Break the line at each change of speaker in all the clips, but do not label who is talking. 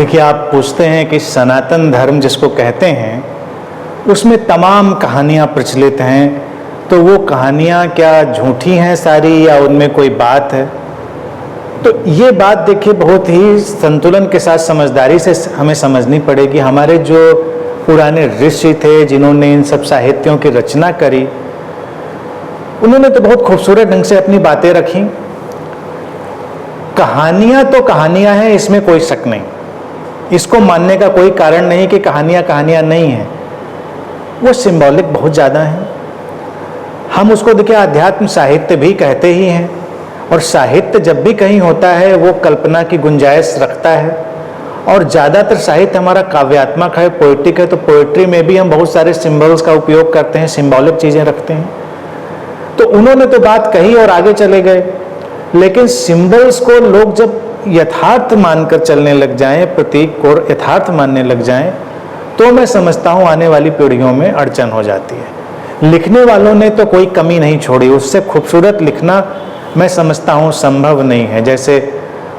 देखिए, आप पूछते हैं कि सनातन धर्म जिसको कहते हैं उसमें तमाम कहानियाँ प्रचलित हैं, तो वो कहानियाँ क्या झूठी हैं सारी या उनमें कोई बात है? तो ये बात देखिए बहुत ही संतुलन के साथ समझदारी से हमें समझनी पड़ेगी। हमारे जो पुराने ऋषि थे जिन्होंने इन सब साहित्यों की रचना करी, उन्होंने तो बहुत खूबसूरत ढंग से अपनी बातें रखी। कहानियाँ तो कहानियाँ हैं, इसमें कोई शक नहीं, इसको मानने का कोई कारण नहीं कि कहानियाँ कहानियाँ नहीं हैं। वो सिंबॉलिक बहुत ज़्यादा हैं। हम उसको देखिए अध्यात्म साहित्य भी कहते ही हैं, और साहित्य जब भी कहीं होता है वो कल्पना की गुंजाइश रखता है, और ज़्यादातर साहित्य हमारा काव्यात्मक है, पोएटिक है, तो पोएट्री में भी हम बहुत सारे सिंबल्स का उपयोग करते हैं, सिंबॉलिक चीज़ें रखते हैं। तो उन्होंने तो बात कही और आगे चले गए, लेकिन सिंबल्स को लोग जब यथार्थ मानकर चलने लग जाएं, प्रतीक को यथार्थ मानने लग जाएं, तो मैं समझता हूं आने वाली पीढ़ियों में अड़चन हो जाती है। लिखने वालों ने तो कोई कमी नहीं छोड़ी, उससे खूबसूरत लिखना मैं समझता हूं संभव नहीं है। जैसे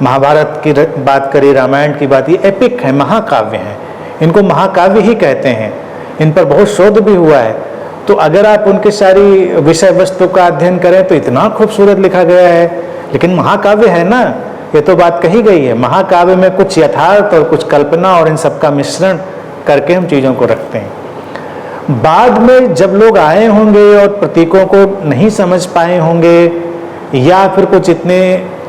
महाभारत की बात करी, रामायण की बात, ये एपिक है, महाकाव्य हैं, इनको महाकाव्य ही कहते हैं, इन पर बहुत शोध भी हुआ है। तो अगर आप उनकी सारी विषय वस्तु का अध्ययन करें तो इतना खूबसूरत लिखा गया है, लेकिन महाकाव्य है ना, ये तो बात कही गई है। महाकाव्य में कुछ यथार्थ और कुछ कल्पना और इन सबका मिश्रण करके हम चीज़ों को रखते हैं। बाद में जब लोग आए होंगे और प्रतीकों को नहीं समझ पाए होंगे, या फिर कुछ इतने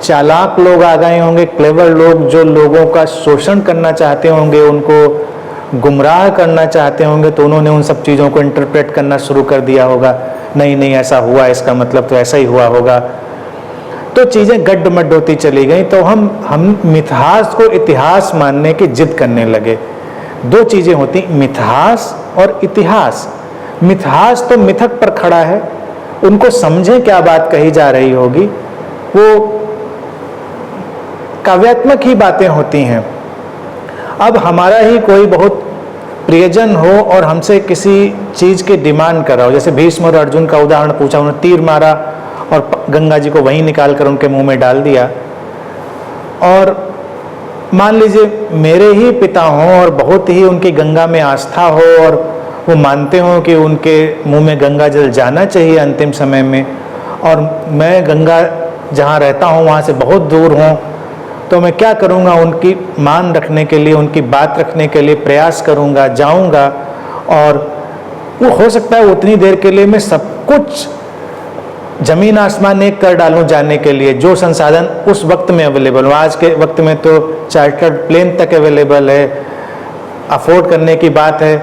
चालाक लोग आ गए होंगे, क्लेवर लोग, जो लोगों का शोषण करना चाहते होंगे, उनको गुमराह करना चाहते होंगे, तो उन्होंने उन सब चीज़ों को इंटरप्रेट करना शुरू कर दिया होगा। नहीं नहीं, ऐसा हुआ, इसका मतलब तो ऐसा ही हुआ होगा। तो चीज़ें गड्ढ-मड्ढ होती चली गई। तो हम मिथहास को इतिहास मानने की जिद करने लगे। दो चीज़ें होती, मिथहास और इतिहास। मिथहास तो मिथक पर खड़ा है, उनको समझें क्या बात कही जा रही होगी, वो काव्यात्मक ही बातें होती हैं। अब हमारा ही कोई बहुत प्रियजन हो और हमसे किसी चीज़ की डिमांड कर रहा हो, जैसे भीष्म और अर्जुन का उदाहरण पूछा, उन्होंने तीर मारा और गंगा जी को वहीं निकाल कर उनके मुंह में डाल दिया। और मान लीजिए मेरे ही पिता हों और बहुत ही उनकी गंगा में आस्था हो, और वो मानते हों कि उनके मुंह में गंगा जल जाना चाहिए अंतिम समय में, और मैं गंगा जहाँ रहता हूँ वहाँ से बहुत दूर हूँ, तो मैं क्या करूँगा, उनकी मान रखने के लिए, उनकी बात रखने के लिए प्रयास करूँगा, जाऊँगा, और वो हो सकता है उतनी देर के लिए मैं सब कुछ जमीन आसमान एक कर डालूं जाने के लिए, जो संसाधन उस वक्त में अवेलेबल हो। आज के वक्त में तो चार्टर्ड प्लेन तक अवेलेबल है, अफोर्ड करने की बात है,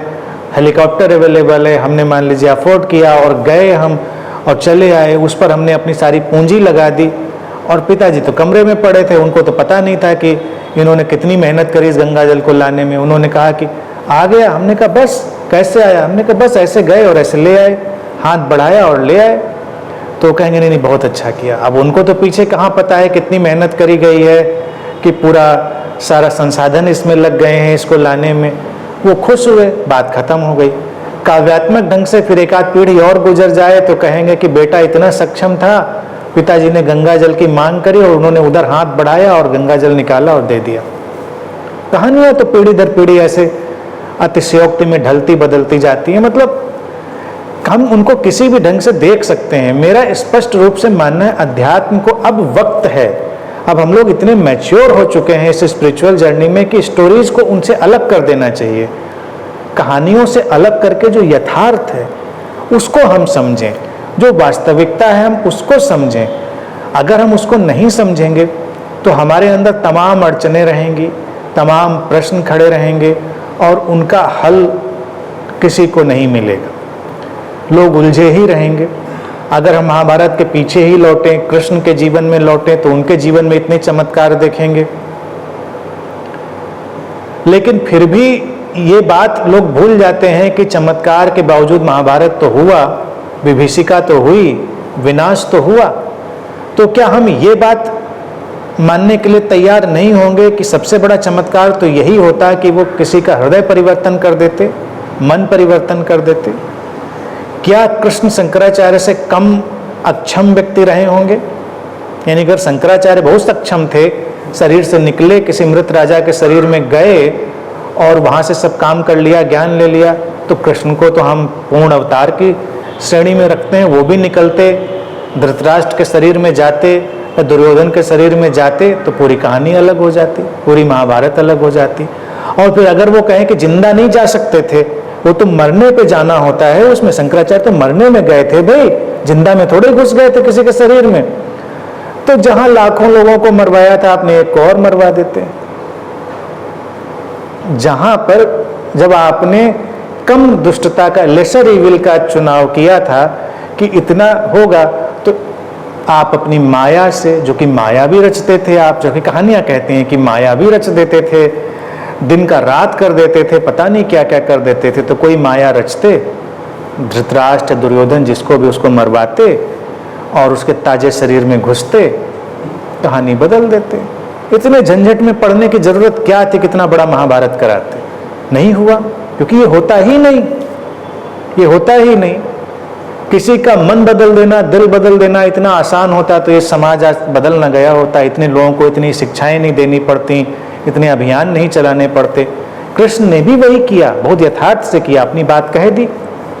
हेलीकॉप्टर अवेलेबल है। हमने मान लीजिए अफोर्ड किया और गए हम और चले आए, उस पर हमने अपनी सारी पूंजी लगा दी। और पिताजी तो कमरे में पड़े थे, उनको तो पता नहीं था कि इन्होंने कितनी मेहनत करी इस गंगा जल को लाने में। उन्होंने कहा कि आ गया, हमने कहा बस कैसे आया, हमने कहा बस ऐसे गए और ऐसे ले आए, हाथ बढ़ाया और ले आए। तो कहेंगे नहीं नहीं बहुत अच्छा किया। अब उनको तो पीछे कहाँ पता है कितनी मेहनत करी गई है, कि पूरा सारा संसाधन इसमें लग गए हैं इसको लाने में। वो खुश हुए, बात खत्म हो गई। काव्यात्मक ढंग से फिर एक आध पीढ़ी और गुजर जाए तो कहेंगे कि बेटा इतना सक्षम था, पिताजी ने गंगा जल की मांग करी और उन्होंने उधर हाथ बढ़ाया और गंगा जल निकाला और दे दिया। कहानियाँ तो पीढ़ी दर पीढ़ी ऐसे अतिशयोक्ति में ढलती बदलती जाती है। मतलब हम उनको किसी भी ढंग से देख सकते हैं। मेरा स्पष्ट रूप से मानना है अध्यात्म को अब वक्त है, अब हम लोग इतने मैच्योर हो चुके हैं इस स्पिरिचुअल जर्नी में कि स्टोरीज को उनसे अलग कर देना चाहिए। कहानियों से अलग करके जो यथार्थ है उसको हम समझें, जो वास्तविकता है हम उसको समझें। अगर हम उसको नहीं समझेंगे तो हमारे अंदर तमाम अड़चनें रहेंगी, तमाम प्रश्न खड़े रहेंगे और उनका हल किसी को नहीं मिलेगा, लोग उलझे ही रहेंगे। अगर हम महाभारत के पीछे ही लौटें, कृष्ण के जीवन में लौटें, तो उनके जीवन में इतने चमत्कार देखेंगे, लेकिन फिर भी ये बात लोग भूल जाते हैं कि चमत्कार के बावजूद महाभारत तो हुआ, विभीषिका तो हुई, विनाश तो हुआ। तो क्या हम ये बात मानने के लिए तैयार नहीं होंगे कि सबसे बड़ा चमत्कार तो यही होता कि वो किसी का हृदय परिवर्तन कर देते, मन परिवर्तन कर देते? क्या कृष्ण शंकराचार्य से कम अक्षम व्यक्ति रहे होंगे? यानी अगर शंकराचार्य बहुत सक्षम थे शरीर से निकले, किसी मृत राजा के शरीर में गए और वहाँ से सब काम कर लिया, ज्ञान ले लिया, तो कृष्ण को तो हम पूर्ण अवतार की श्रेणी में रखते हैं। वो भी निकलते, धृतराष्ट्र के शरीर में जाते या दुर्योधन के शरीर में जाते तो पूरी कहानी अलग हो जाती, पूरी महाभारत अलग हो जाती। और फिर अगर वो कहें कि जिंदा नहीं जा सकते थे, वो तो मरने पे जाना होता है, उसमें शंकराचार्य तो मरने में गए थे भाई, जिंदा में थोड़े घुस गए थे किसी के शरीर में। तो जहां लाखों लोगों को मरवाया था, आपने एक और मरवा देते। जहां पर जब आपने कम दुष्टता का, लेसर इविल का चुनाव किया था कि इतना होगा, तो आप अपनी माया से, जो कि माया भी रचते थे आप, जो कि कहानियां कहते हैं कि माया भी रच देते थे, दिन का रात कर देते थे, पता नहीं क्या क्या कर देते थे, तो कोई माया रचते, धृतराष्ट्र दुर्योधन जिसको भी उसको मरवाते और उसके ताजे शरीर में घुसते, कहानी बदल देते। इतने झंझट में पड़ने की जरूरत क्या थी, कितना बड़ा महाभारत कराते। नहीं हुआ, क्योंकि ये होता ही नहीं, ये होता ही नहीं। किसी का मन बदल देना, दिल बदल देना इतना आसान होता तो ये समाज आज बदल ना गया होता, इतने लोगों को इतनी शिक्षाएं नहीं देनी पड़ती, इतने अभियान नहीं चलाने पड़ते। कृष्ण ने भी वही किया, बहुत यथार्थ से किया, अपनी बात कह दी,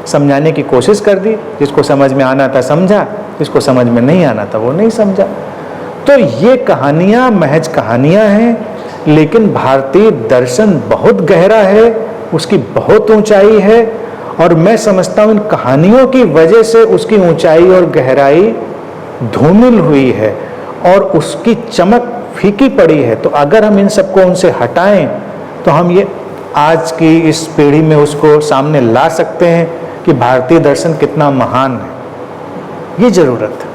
समझाने की कोशिश कर दी, जिसको समझ में आना था समझा, जिसको समझ में नहीं आना था वो नहीं समझा। तो ये कहानियां महज कहानियां हैं, लेकिन भारतीय दर्शन बहुत गहरा है, उसकी बहुत ऊंचाई है, और मैं समझता हूं इन कहानियों की वजह से उसकी ऊंचाई और गहराई धूमिल हुई है और उसकी चमक फीकी पड़ी है। तो अगर हम इन सबको उनसे हटाएं तो हम ये आज की इस पीढ़ी में उसको सामने ला सकते हैं कि भारतीय दर्शन कितना महान है। ये जरूरत है।